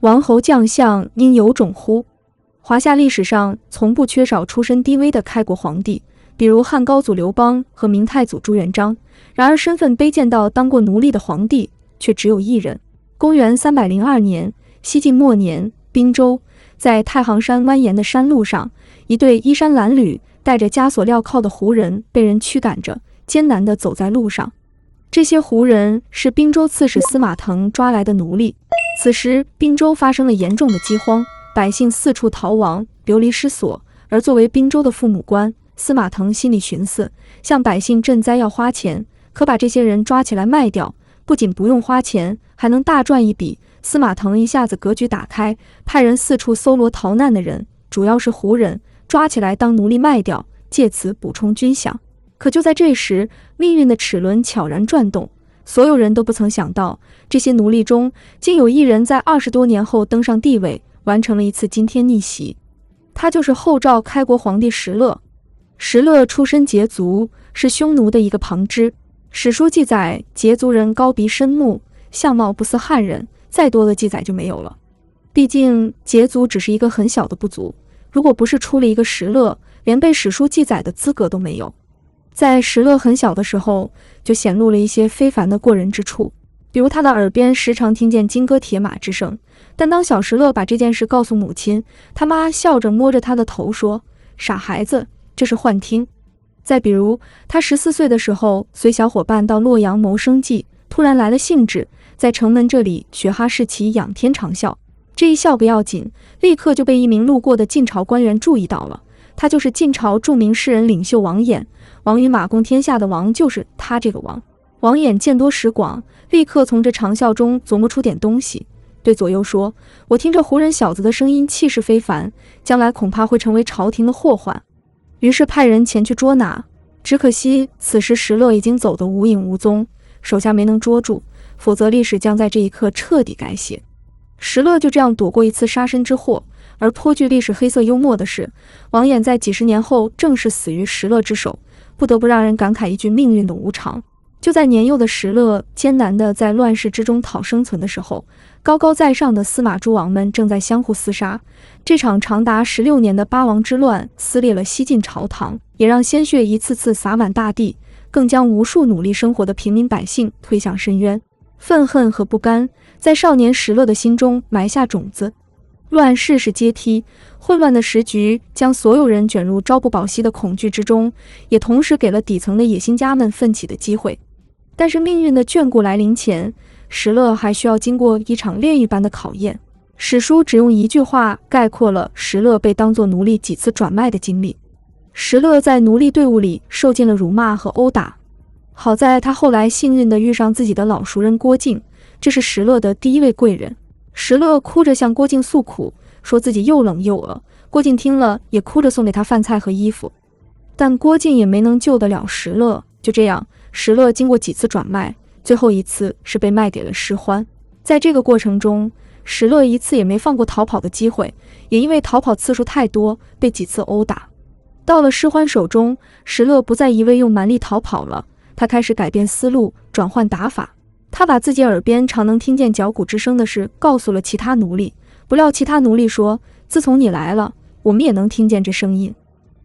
王侯将相应有种乎？华夏历史上从不缺少出身低微的开国皇帝，比如汉高祖刘邦和明太祖朱元璋。然而身份卑贱到当过奴隶的皇帝却只有一人。公元302年，西晋末年，滨州，在太行山蜿蜒的山路上，一队衣衫褴褛、带着枷锁镣铐的胡人被人驱赶着，艰难地走在路上。这些胡人是滨州刺史司马腾抓来的奴隶。此时滨州发生了严重的饥荒，百姓四处逃亡，流离失所。而作为滨州的父母官，司马腾心里寻思，向百姓赈灾要花钱，可把这些人抓起来卖掉，不仅不用花钱，还能大赚一笔。司马腾一下子格局打开，派人四处搜罗逃难的人，主要是胡人，抓起来当奴隶卖掉，借此补充军饷。可就在这时，命运的齿轮悄然转动，所有人都不曾想到，这些奴隶中竟有一人在20多年后登上帝位，完成了一次惊天逆袭。他就是后赵开国皇帝石勒。石勒出身羯族，是匈奴的一个旁支。史书记载，羯族人高鼻深目，相貌不似汉人，再多的记载就没有了。毕竟羯族只是一个很小的部族，如果不是出了一个石勒，连被史书记载的资格都没有。在石勒很小的时候，就显露了一些非凡的过人之处，比如他的耳边时常听见金戈铁马之声。但当小石勒把这件事告诉母亲，他妈笑着摸着他的头说：“傻孩子，这是幻听。”再比如他14岁的时候，随小伙伴到洛阳谋生计，突然来了兴致，在城门这里学哈士奇仰天长啸。这一笑不要紧，立刻就被一名路过的晋朝官员注意到了。他就是晋朝著名诗人领袖王衍，王与马共天下的王就是他这个王。王衍见多识广，立刻从这长啸中琢磨出点东西，对左右说：“我听这胡人小子的声音气势非凡，将来恐怕会成为朝廷的祸患。”于是派人前去捉拿，只可惜此时石勒已经走得无影无踪，手下没能捉住，否则历史将在这一刻彻底改写。石勒就这样躲过一次杀身之祸。而颇具历史黑色幽默的是，王衍在几十年后正是死于石勒之手，不得不让人感慨一句命运的无常。就在年幼的石勒艰难地在乱世之中讨生存的时候，高高在上的司马诸王们正在相互厮杀。这场长达16年的八王之乱撕裂了西晋朝堂，也让鲜血一次次洒满大地，更将无数努力生活的平民百姓推向深渊。愤恨和不甘在少年石勒的心中埋下种子。乱世是阶梯，混乱的时局将所有人卷入朝不保夕的恐惧之中，也同时给了底层的野心家们奋起的机会。但是命运的眷顾来临前，石勒还需要经过一场炼狱般的考验。史书只用一句话概括了石勒被当作奴隶几次转卖的经历。石勒在奴隶队伍里受尽了辱骂和殴打，好在他后来幸运地遇上自己的老熟人郭靖，这是石勒的第一位贵人。石勒哭着向郭靖诉苦，说自己又冷又饿。郭靖听了也哭着送给他饭菜和衣服，但郭靖也没能救得了石勒。就这样，石勒经过几次转卖，最后一次是被卖给了师欢。在这个过程中，石勒一次也没放过逃跑的机会，也因为逃跑次数太多，被几次殴打。到了师欢手中，石勒不再一味用蛮力逃跑了，他开始改变思路，转换打法。他把自己耳边常能听见脚骨之声的事告诉了其他奴隶，不料其他奴隶说：“自从你来了，我们也能听见这声音。”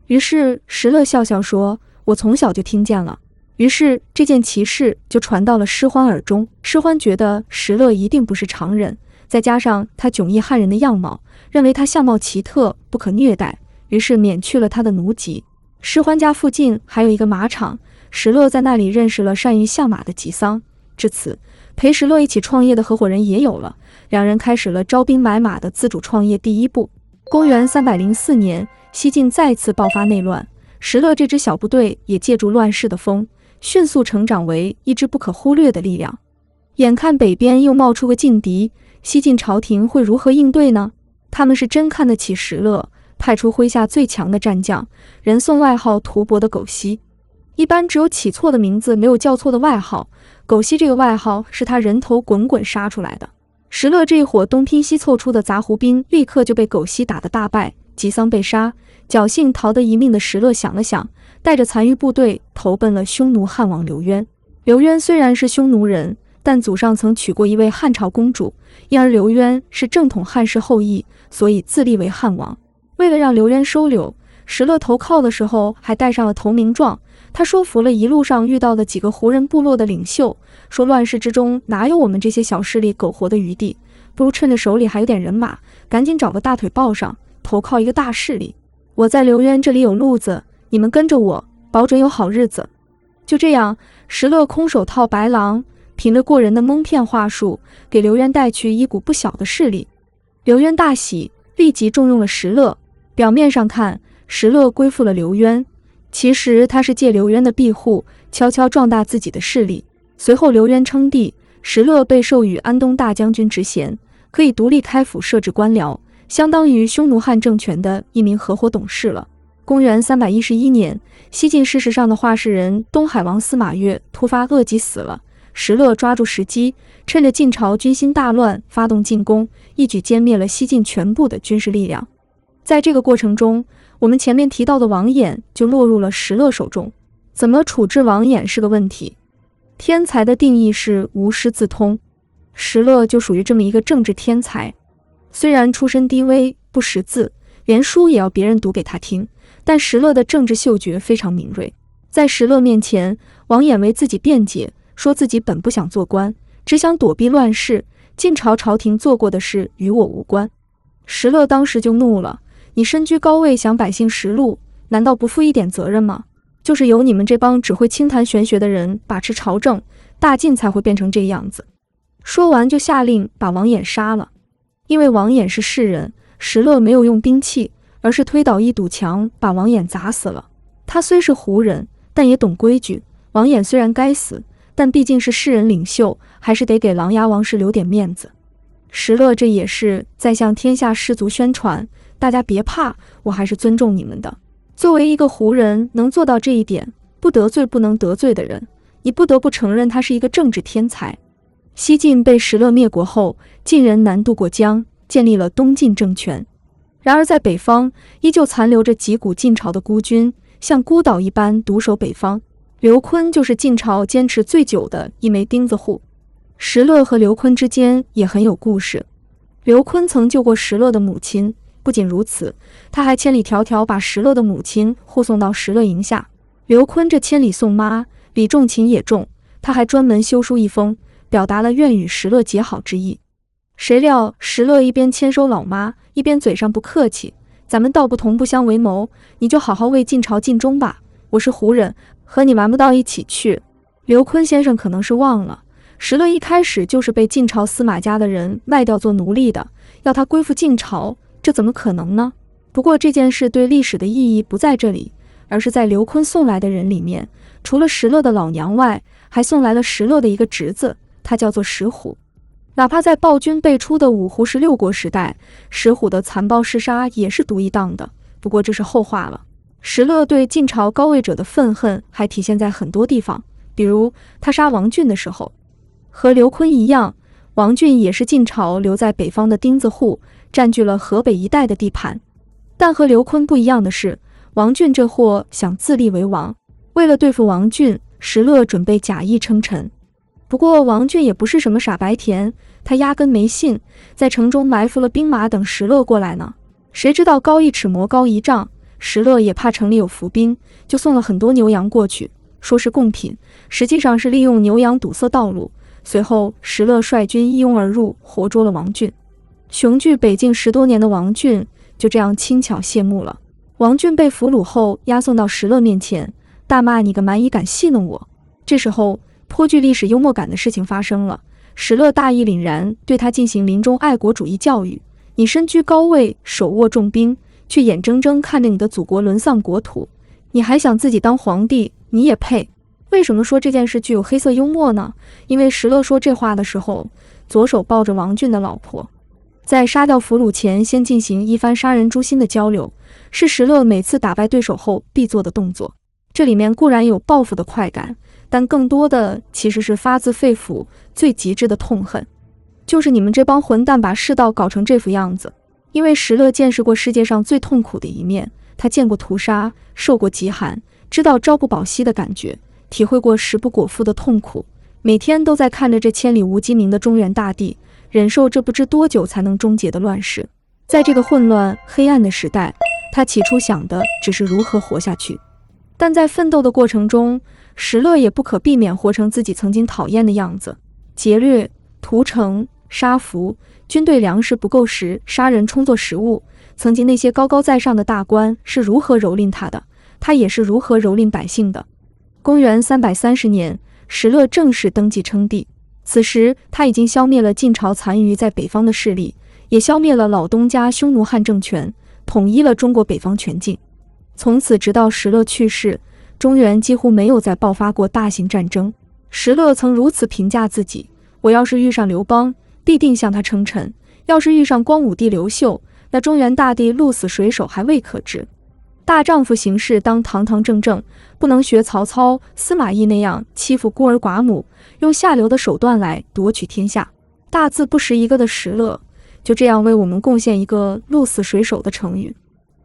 于是石勒笑笑说：“我从小就听见了。”于是这件奇事就传到了师欢耳中。师欢觉得石勒一定不是常人，再加上他迥异汉人的样貌，认为他相貌奇特，不可虐待，于是免去了他的奴籍。师欢家附近还有一个马场，石勒在那里认识了善于相马的吉桑。至此，陪石勒一起创业的合伙人也有了，两人开始了招兵买马的自主创业第一步。公元304年，西晋再次爆发内乱，石勒这支小部队也借助乱世的风，迅速成长为一支不可忽略的力量。眼看北边又冒出个劲敌，西晋朝廷会如何应对呢？他们是真看得起石勒，派出麾下最强的战将，人送外号吐蕃的狗西。一般只有起错的名字，没有叫错的外号。狗西这个外号是他人头滚滚杀出来的。石勒这一伙东拼西凑出的杂胡兵，立刻就被狗西打得大败，吉桑被杀。侥幸逃得一命的石勒想了想，带着残余部队投奔了匈奴汉王刘渊。刘渊虽然是匈奴人，但祖上曾娶过一位汉朝公主，因而刘渊是正统汉室后裔，所以自立为汉王。为了让刘渊收留，石勒投靠的时候还带上了投名状。他说服了一路上遇到的几个胡人部落的领袖，说乱世之中哪有我们这些小势力苟活的余地，不如趁着手里还有点人马，赶紧找个大腿抱上，投靠一个大势力。我在刘渊这里有路子，你们跟着我，保准有好日子。就这样，石勒空手套白狼，凭着过人的蒙骗话术，给刘渊带去一股不小的势力。刘渊大喜，立即重用了石勒。表面上看，石勒归附了刘渊，其实他是借刘渊的庇护，悄悄壮大自己的势力。随后刘渊称帝，石勒被授予安东大将军职衔，可以独立开府设置官僚，相当于匈奴汉政权的一名合伙董事了。公元311年，西晋事实上的话事人东海王司马越突发恶疾死了，石勒抓住时机，趁着晋朝军心大乱发动进攻，一举歼灭了西晋全部的军事力量。在这个过程中，我们前面提到的王衍就落入了石勒手中。怎么处置王衍是个问题。天才的定义是无师自通，石勒就属于这么一个政治天才。虽然出身低微，不识字，连书也要别人读给他听，但石勒的政治嗅觉非常敏锐。在石勒面前，王衍为自己辩解，说自己本不想做官，只想躲避乱世，晋朝朝廷做过的事与我无关。石勒当时就怒了，你身居高位，想百姓食禄，难道不负一点责任吗？就是由你们这帮只会轻谈玄学的人把持朝政，大晋才会变成这样子。说完就下令把王衍杀了。因为王衍是士人，石勒没有用兵器，而是推倒一堵墙把王衍砸死了。他虽是胡人，但也懂规矩。王衍虽然该死，但毕竟是士人领袖，还是得给琅琊王氏留点面子。石勒这也是在向天下士族宣传，大家别怕，我还是尊重你们的。作为一个胡人能做到这一点，不得罪不能得罪的人，你不得不承认他是一个政治天才。西晋被石勒灭国后，晋人南渡过江，建立了东晋政权。然而在北方依旧残留着几股晋朝的孤军，像孤岛一般独守北方。刘琨就是晋朝坚持最久的一枚钉子户。石勒和刘琨之间也很有故事。刘琨曾救过石勒的母亲，不仅如此，他还千里迢迢把石勒的母亲护送到石勒营下。刘琨这千里送妈，礼重情也重，他还专门修书一封，表达了愿与石勒结好之意。谁料石勒一边签收老妈，一边嘴上不客气，咱们道不同不相为谋，你就好好为晋朝尽忠吧，我是胡人，和你玩不到一起去。刘琨先生可能是忘了，石勒一开始就是被晋朝司马家的人卖掉做奴隶的，要他归附晋朝，这怎么可能呢？不过这件事对历史的意义不在这里，而是在刘琨送来的人里面，除了石勒的老娘外，还送来了石勒的一个侄子，他叫做石虎。哪怕在暴君辈出的五胡16国时代，石虎的残暴弑杀也是独一档的，不过这是后话了。石勒对晋朝高位者的愤恨还体现在很多地方，比如他杀王浚的时候，和刘琨一样，王浚也是晋朝留在北方的钉子户，占据了河北一带的地盘。但和刘琨不一样的是，王浚这货想自立为王。为了对付王浚，石勒准备假意称臣。不过王浚也不是什么傻白甜，他压根没信，在城中埋伏了兵马等石勒过来呢。谁知道高一尺魔高一丈，石勒也怕城里有伏兵，就送了很多牛羊过去，说是贡品，实际上是利用牛羊堵塞道路。随后石勒率军一拥而入，活捉了王浚。雄踞北境10多年的王浚就这样轻巧谢幕了。王浚被俘虏后押送到石勒面前，大骂你个蛮夷敢戏弄我。这时候颇具历史幽默感的事情发生了，石勒大义凛然，对他进行临终爱国主义教育。你身居高位，手握重兵，却眼睁睁看着你的祖国沦丧国土，你还想自己当皇帝，你也配？为什么说这件事具有黑色幽默呢？因为石勒说这话的时候，左手抱着王浚的老婆。在杀掉俘虏前，先进行一番杀人诛心的交流，是石勒每次打败对手后必做的动作。这里面固然有报复的快感，但更多的其实是发自肺腑、最极致的痛恨。就是你们这帮混蛋把世道搞成这副样子。因为石勒见识过世界上最痛苦的一面，他见过屠杀，受过极寒，知道朝不保夕的感觉，体会过食不果腹的痛苦，每天都在看着这千里无鸡鸣的中原大地，忍受这不知多久才能终结的乱世。在这个混乱黑暗的时代，他起初想的只是如何活下去。但在奋斗的过程中，石勒也不可避免活成自己曾经讨厌的样子：劫掠、屠城、杀俘，军队粮食不够时杀人充作食物。曾经那些高高在上的大官是如何蹂躏他的，他也是如何蹂躏百姓的。公元330年，石勒正式登基称帝。此时他已经消灭了晋朝残余在北方的势力，也消灭了老东家匈奴汉政权，统一了中国北方全境。从此直到石勒去世，中原几乎没有再爆发过大型战争。石勒曾如此评价自己：我要是遇上刘邦，必定向他称臣；要是遇上光武帝刘秀，那中原大地鹿死谁手还未可知。大丈夫行事当堂堂正正，不能学曹操、司马懿那样欺负孤儿寡母，用下流的手段来夺取天下。大字不识一个的石勒，就这样为我们贡献一个鹿死谁手的成语。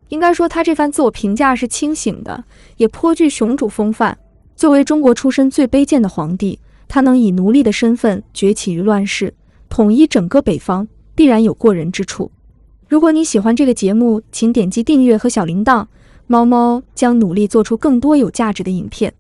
应该说他这番自我评价是清醒的，也颇具雄主风范。作为中国出身最卑贱的皇帝，他能以奴隶的身份崛起于乱世，统一整个北方，必然有过人之处。如果你喜欢这个节目，请点击订阅和小铃铛，猫猫将努力做出更多有价值的影片。